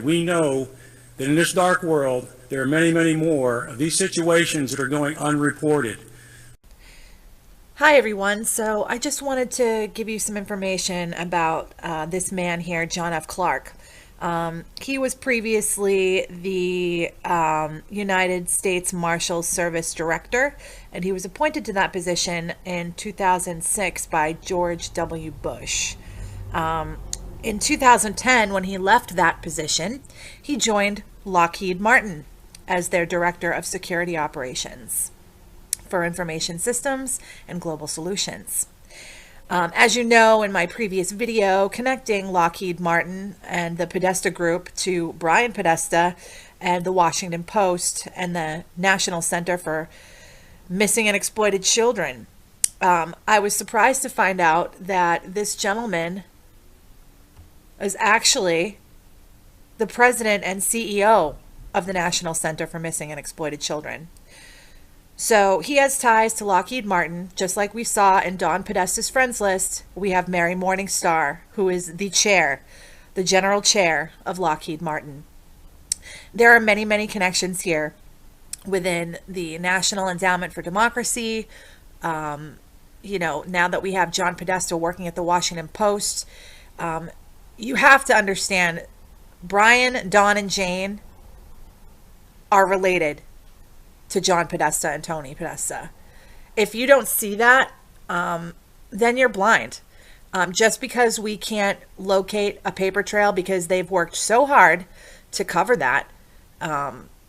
We know that in this dark world, there are many, many more of these situations that are going unreported. Hi everyone. So I just wanted to give you some information about this man here, John F. Clark. He was previously the United States Marshals Service Director, and he was appointed to that position in 2006 by George W. Bush. In 2010, when he left that position, he joined Lockheed Martin as their Director of Security Operations for Information Systems and Global Solutions. As you know, in my previous video connecting Lockheed Martin and the Podesta Group to Brian Podesta and the Washington Post and the National Center for Missing and Exploited Children, I was surprised to find out that this gentleman is actually the president and CEO of the National Center for Missing and Exploited Children. So he has ties to Lockheed Martin, just like we saw in Don Podesta's friends list. We have Mary Morningstar, who is the chair, the general chair of Lockheed Martin. There are many, many connections here within the National Endowment for Democracy. Now that we have John Podesta working at the Washington Post, you have to understand Brian, Don, and Jane are related to John Podesta and Tony Podesta. If you don't see that, then you're blind. Just because we can't locate a paper trail because they've worked so hard to cover that,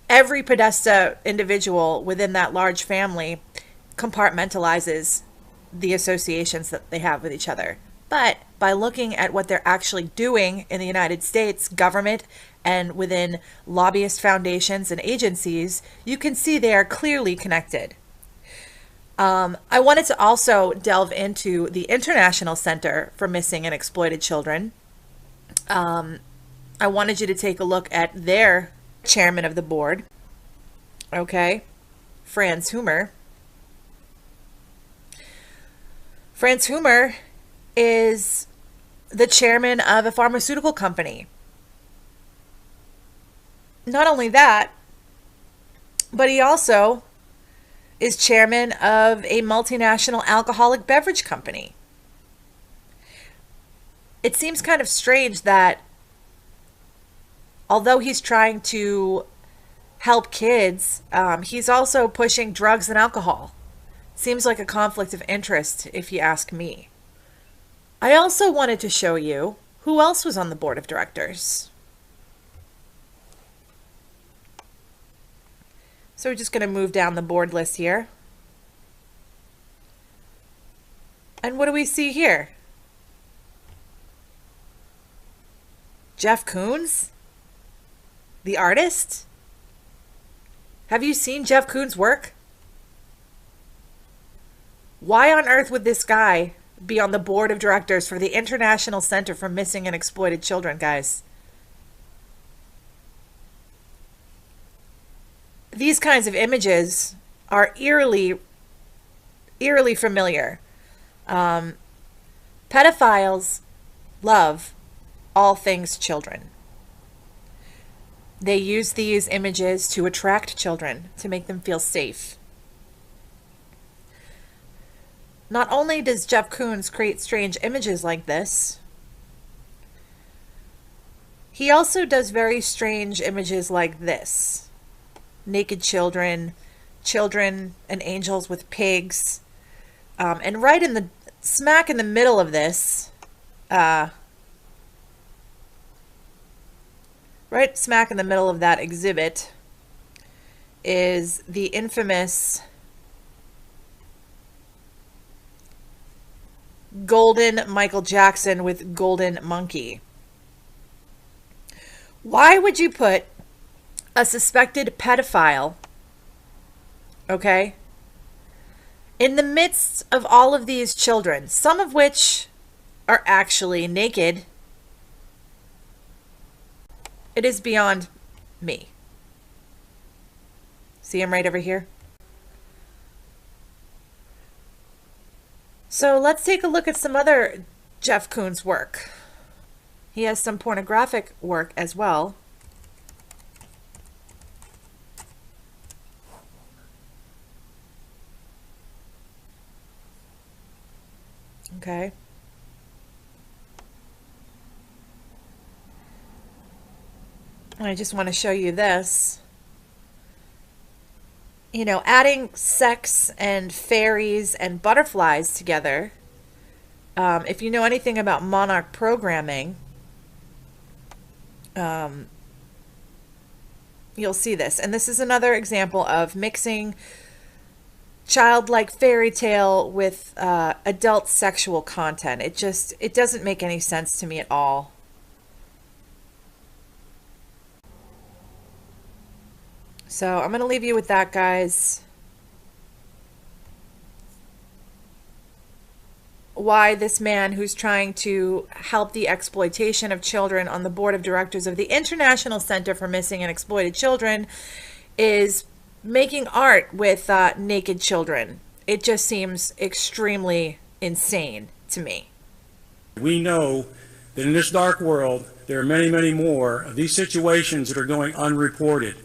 every Podesta individual within that large family compartmentalizes the associations that they have with each other. But by looking at what they're actually doing in the United States government and within lobbyist foundations and agencies, you can see they are clearly connected. I wanted to also delve into the International Center for Missing and Exploited Children. I wanted you to take a look at their chairman of the board, Franz Humer. Franz Humer is the chairman of a pharmaceutical company. Not only that, but he also is chairman of a multinational alcoholic beverage company. It seems kind of strange that although he's trying to help kids, he's also pushing drugs and alcohol. Seems like a conflict of interest, if you ask me. I also wanted to show you who else was on the board of directors. So we're just going to move down the board list here. And what do we see here? Jeff Koons, the artist? Have you seen Jeff Koons' work? Why on earth would this guy be on the board of directors for the International Center for Missing and Exploited Children, guys? These kinds of images are eerily familiar. Pedophiles love all things children. They use these images to attract children, to make them feel safe. Not only does Jeff Koons create strange images like this, he also does very strange images like this. Naked children, children and angels with pigs. And right in the smack in the middle of this, right smack in the middle of that exhibit is the infamous golden Michael Jackson with golden monkey. Why would you put a suspected pedophile, in the midst of all of these children, some of which are actually naked? It is beyond me. See him right over here? So let's take a look at some other Jeff Koons' work. He has some pornographic work as well. Okay. And I just want to show you this. You know, adding sex and fairies and butterflies together. If you know anything about monarch programming, you'll see this. And this is another example of mixing childlike fairy tale with adult sexual content. It doesn't make any sense to me at all. So I'm going to leave you with that, guys. Why this man who's trying to help the exploitation of children on the board of directors of the International Center for Missing and Exploited Children is making art with naked children. It just seems extremely insane to me. We know that in this dark world, there are many, many more of these situations that are going unreported.